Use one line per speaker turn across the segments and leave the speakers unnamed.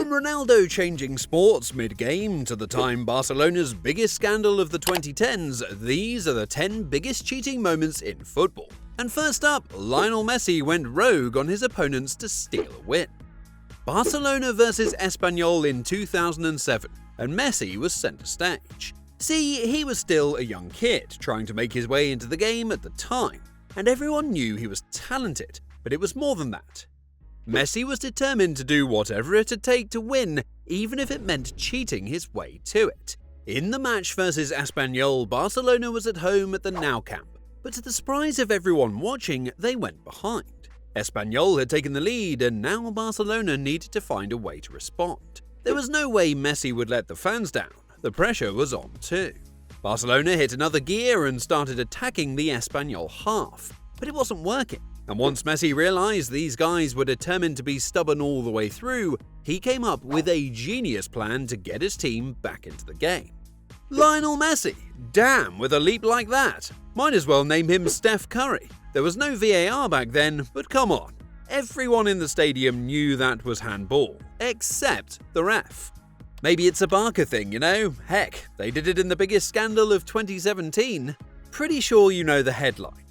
From Ronaldo changing sports mid-game to the time Barcelona's biggest scandal of the 2010s, these are the 10 biggest cheating moments in football. And first up, Lionel Messi went rogue on his opponents to steal a win. Barcelona vs Espanyol in 2007, and Messi was centre stage. See, he was still a young kid, trying to make his way into the game at the time, and everyone knew he was talented, but it was more than that. Messi was determined to do whatever it'd take to win, even if it meant cheating his way to it. In the match versus Espanyol, Barcelona was at home at the Nou Camp, but to the surprise of everyone watching, they went behind. Espanyol had taken the lead, and now Barcelona needed to find a way to respond. There was no way Messi would let the fans down. The pressure was on too. Barcelona hit another gear and started attacking the Espanyol half, but it wasn't working. And once Messi realized these guys were determined to be stubborn all the way through, he came up with a genius plan to get his team back into the game. Lionel Messi? Damn, with a leap like that. Might as well name him Steph Curry. There was no VAR back then, but come on. Everyone in the stadium knew that was handball, except the ref. Maybe it's a Barca thing, you know? Heck, they did it in the biggest scandal of 2017. Pretty sure you know the headline.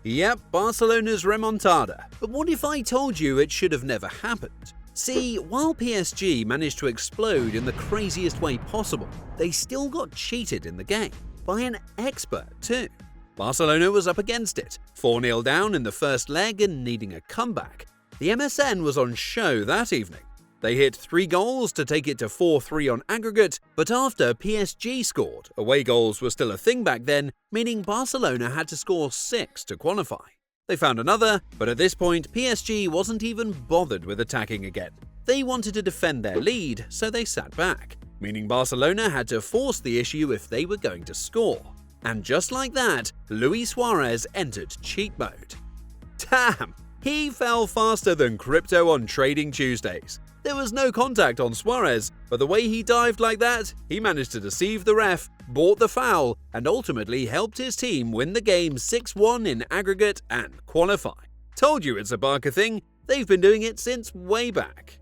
Yep, Barcelona's remontada. But what if I told you it should have never happened? See, while PSG managed to explode in the craziest way possible, they still got cheated in the game. By an expert too. Barcelona was up against it, 4-0 down in the first leg and needing a comeback. The MSN was on show that evening. They hit 3 goals to take it to 4-3 on aggregate, but after PSG scored, away goals were still a thing back then, meaning Barcelona had to score 6 to qualify. They found another, but at this point PSG wasn't even bothered with attacking again. They wanted to defend their lead, so they sat back, meaning Barcelona had to force the issue if they were going to score. And just like that, Luis Suarez entered cheat mode. Damn! He fell faster than crypto on Trading Tuesdays. There was no contact on Suarez, but the way he dived like that, he managed to deceive the ref, bought the foul, and ultimately helped his team win the game 6-1 in aggregate and qualify. Told you it's a Barca thing, they've been doing it since way back.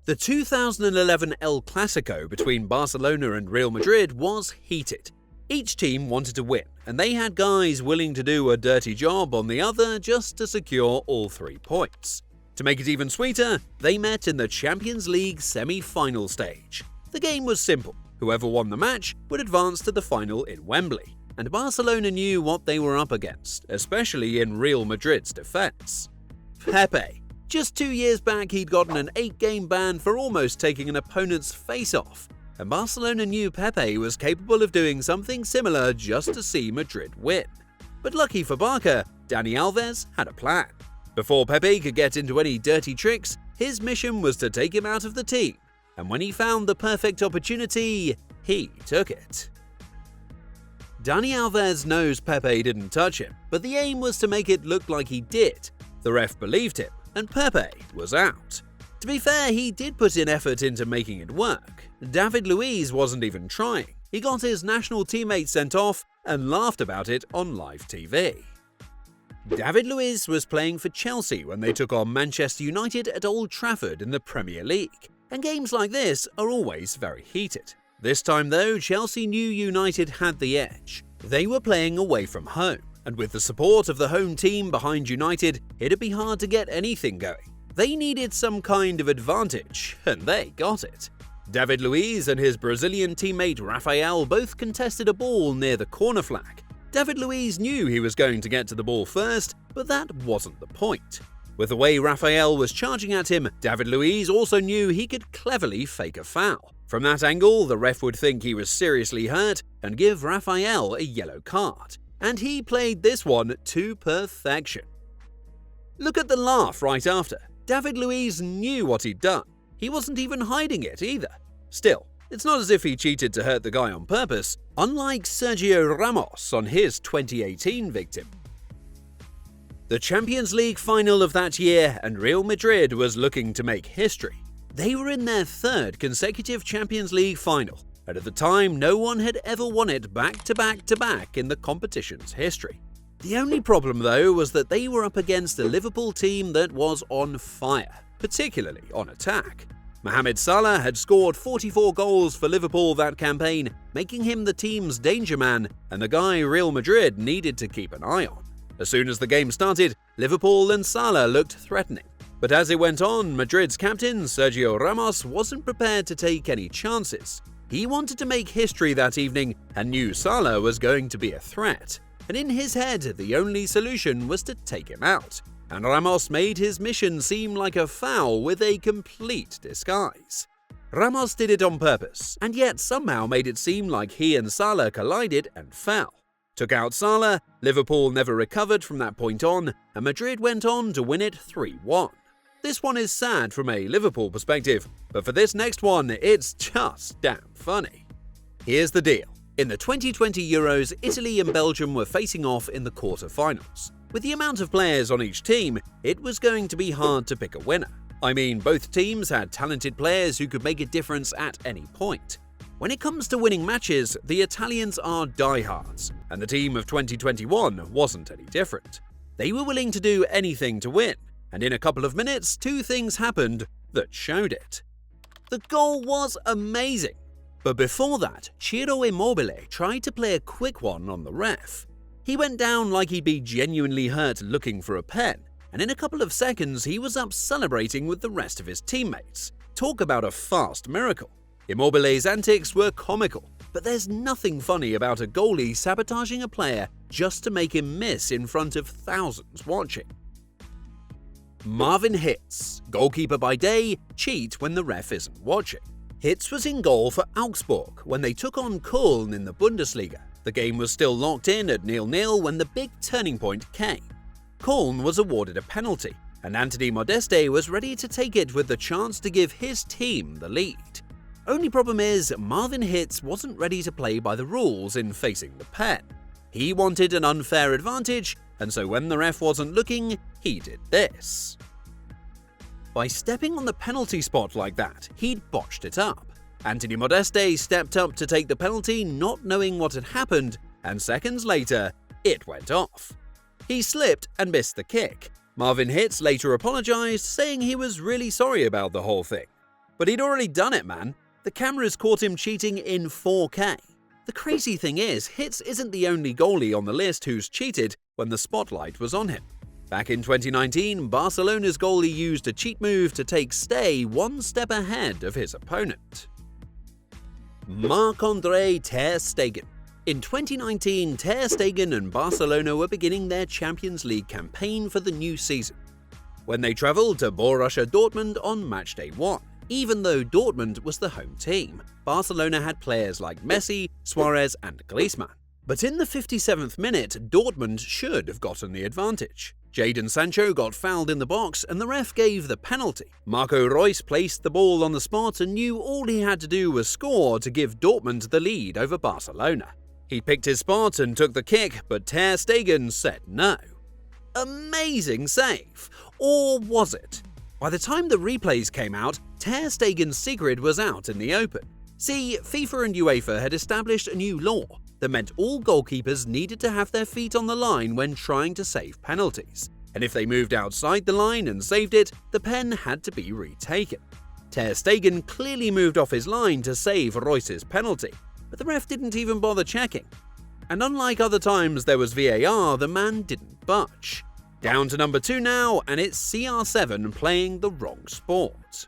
The 2011 El Clasico between Barcelona and Real Madrid was heated. Each team wanted to win, and they had guys willing to do a dirty job on the other just to secure all 3 points. To make it even sweeter, they met in the Champions League semi-final stage. The game was simple. Whoever won the match would advance to the final in Wembley, and Barcelona knew what they were up against, especially in Real Madrid's defense. Pepe. Just 2 years back, he'd gotten an 8-game ban for almost taking an opponent's face off, and Barcelona knew Pepe was capable of doing something similar just to see Madrid win. But lucky for Barca, Dani Alves had a plan. Before Pepe could get into any dirty tricks, his mission was to take him out of the team, and when he found the perfect opportunity, he took it. Dani Alves knows Pepe didn't touch him, but the aim was to make it look like he did. The ref believed him, and Pepe was out. To be fair, he did put in effort into making it work. David Luiz wasn't even trying. He got his national teammate sent off and laughed about it on live TV. David Luiz was playing for Chelsea when they took on Manchester United at Old Trafford in the Premier League, and games like this are always very heated. This time though, Chelsea knew United had the edge. They were playing away from home, and with the support of the home team behind United, it'd be hard to get anything going. They needed some kind of advantage, and they got it. David Luiz and his Brazilian teammate Rafael both contested a ball near the corner flag. David Luiz knew he was going to get to the ball first, but that wasn't the point. With the way Rafael was charging at him, David Luiz also knew he could cleverly fake a foul. From that angle, the ref would think he was seriously hurt and give Rafael a yellow card. And he played this one to perfection. Look at the laugh right after. David Luiz knew what he'd done. He wasn't even hiding it either. Still, it's not as if he cheated to hurt the guy on purpose, unlike Sergio Ramos on his 2018 victim. The Champions League final of that year, and Real Madrid was looking to make history. They were in their 3rd consecutive Champions League final, and at the time no one had ever won it back to back to back in the competition's history. The only problem though was that they were up against a Liverpool team that was on fire, particularly on attack. Mohamed Salah had scored 44 goals for Liverpool that campaign, making him the team's danger man and the guy Real Madrid needed to keep an eye on. As soon as the game started, Liverpool and Salah looked threatening. But as it went on, Madrid's captain, Sergio Ramos, wasn't prepared to take any chances. He wanted to make history that evening and knew Salah was going to be a threat. And in his head, the only solution was to take him out. And Ramos made his mission seem like a foul with a complete disguise. Ramos did it on purpose, and yet somehow made it seem like he and Salah collided and fell. Took out Salah, Liverpool never recovered from that point on, and Madrid went on to win it 3-1. This one is sad from a Liverpool perspective, but for this next one, it's just damn funny. Here's the deal. In the 2020 Euros, Italy and Belgium were facing off in the quarter-finals. With the amount of players on each team, it was going to be hard to pick a winner. I mean, both teams had talented players who could make a difference at any point. When it comes to winning matches, the Italians are diehards, and the team of 2021 wasn't any different. They were willing to do anything to win, and in a couple of minutes, two things happened that showed it. The goal was amazing, but before that, Ciro Immobile tried to play a quick one on the ref. He went down like he'd be genuinely hurt looking for a pen, and in a couple of seconds he was up celebrating with the rest of his teammates. Talk about a fast miracle. Immobile's antics were comical, but there's nothing funny about a goalie sabotaging a player just to make him miss in front of thousands watching. Marvin Hitz, goalkeeper by day, cheat when the ref isn't watching. Hitz was in goal for Augsburg when they took on Köln in the Bundesliga. The game was still locked in at 0-0 when the big turning point came. Köln was awarded a penalty, and Anthony Modeste was ready to take it with the chance to give his team the lead. Only problem is, Marvin Hitz wasn't ready to play by the rules in facing the pen. He wanted an unfair advantage, and so when the ref wasn't looking, he did this. By stepping on the penalty spot like that, he'd botched it up. Anthony Modeste stepped up to take the penalty not knowing what had happened, and seconds later, it went off. He slipped and missed the kick. Marvin Hitz later apologized, saying he was really sorry about the whole thing. But he'd already done it, man. The cameras caught him cheating in 4K. The crazy thing is, Hitz isn't the only goalie on the list who's cheated when the spotlight was on him. Back in 2019, Barcelona's goalie used a cheat move to take Stay one step ahead of his opponent. Marc-Andre ter Stegen. In 2019, ter Stegen and Barcelona were beginning their Champions League campaign for the new season, when they travelled to Borussia Dortmund on matchday 1. Even though Dortmund was the home team, Barcelona had players like Messi, Suarez and Griezmann. But in the 57th minute, Dortmund should have gotten the advantage. Jadon Sancho got fouled in the box and the ref gave the penalty. Marco Reus placed the ball on the spot and knew all he had to do was score to give Dortmund the lead over Barcelona. He picked his spot and took the kick, but ter Stegen said no. Amazing save! Or was it? By the time the replays came out, ter Stegen's secret was out in the open. See, FIFA and UEFA had established a new law that meant all goalkeepers needed to have their feet on the line when trying to save penalties, and if they moved outside the line and saved it, the pen had to be retaken. Ter Stegen clearly moved off his line to save Reus's penalty, but the ref didn't even bother checking. And unlike other times there was VAR, the man didn't budge. Down to number 2 now, and it's CR7 playing the wrong sport.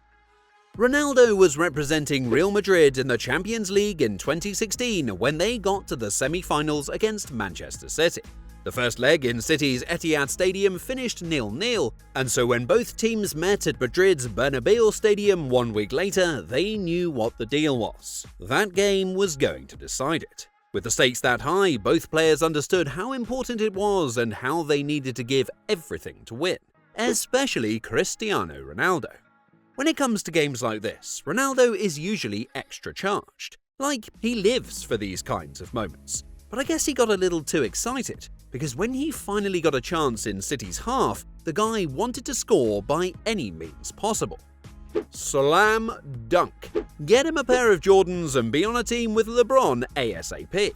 Ronaldo was representing Real Madrid in the Champions League in 2016 when they got to the semi-finals against Manchester City. The first leg in City's Etihad Stadium finished 0-0, and so when both teams met at Madrid's Bernabeu Stadium 1 week later, they knew what the deal was. That game was going to decide it. With the stakes that high, both players understood how important it was and how they needed to give everything to win, especially Cristiano Ronaldo. When it comes to games like this, Ronaldo is usually extra charged. Like, he lives for these kinds of moments. But I guess he got a little too excited, because when he finally got a chance in City's half, the guy wanted to score by any means possible. Slam dunk. Get him a pair of Jordans and be on a team with LeBron ASAP.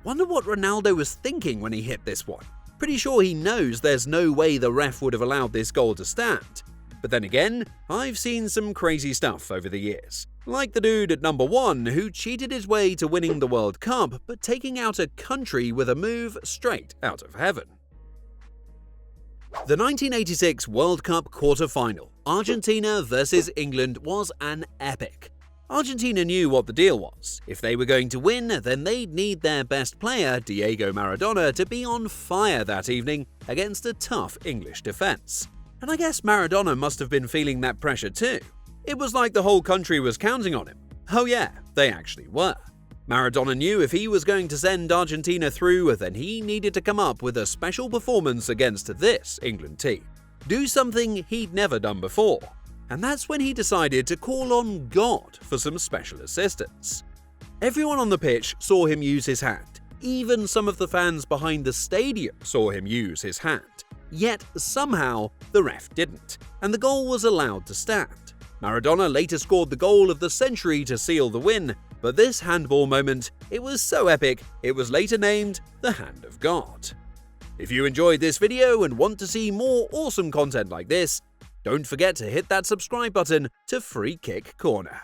Wonder what Ronaldo was thinking when he hit this one. Pretty sure he knows there's no way the ref would have allowed this goal to stand. But then again, I've seen some crazy stuff over the years. Like the dude at number 1 who cheated his way to winning the World Cup but taking out a country with a move straight out of heaven. The 1986 World Cup quarter-final, Argentina vs England, was an epic. Argentina knew what the deal was. If they were going to win, then they'd need their best player, Diego Maradona, to be on fire that evening against a tough English defense. And I guess Maradona must have been feeling that pressure too. It was like the whole country was counting on him. Oh yeah, they actually were. Maradona knew if he was going to send Argentina through, then he needed to come up with a special performance against this England team. Do something he'd never done before. And that's when he decided to call on God for some special assistance. Everyone on the pitch saw him use his hand. Even some of the fans behind the stadium saw him use his hand. Yet somehow the ref didn't, and the goal was allowed to stand. Maradona later scored the goal of the century to seal the win, but this handball moment, it was so epic, it was later named the Hand of God. If you enjoyed this video and want to see more awesome content like this, don't forget to hit that subscribe button to Free Kick Corner.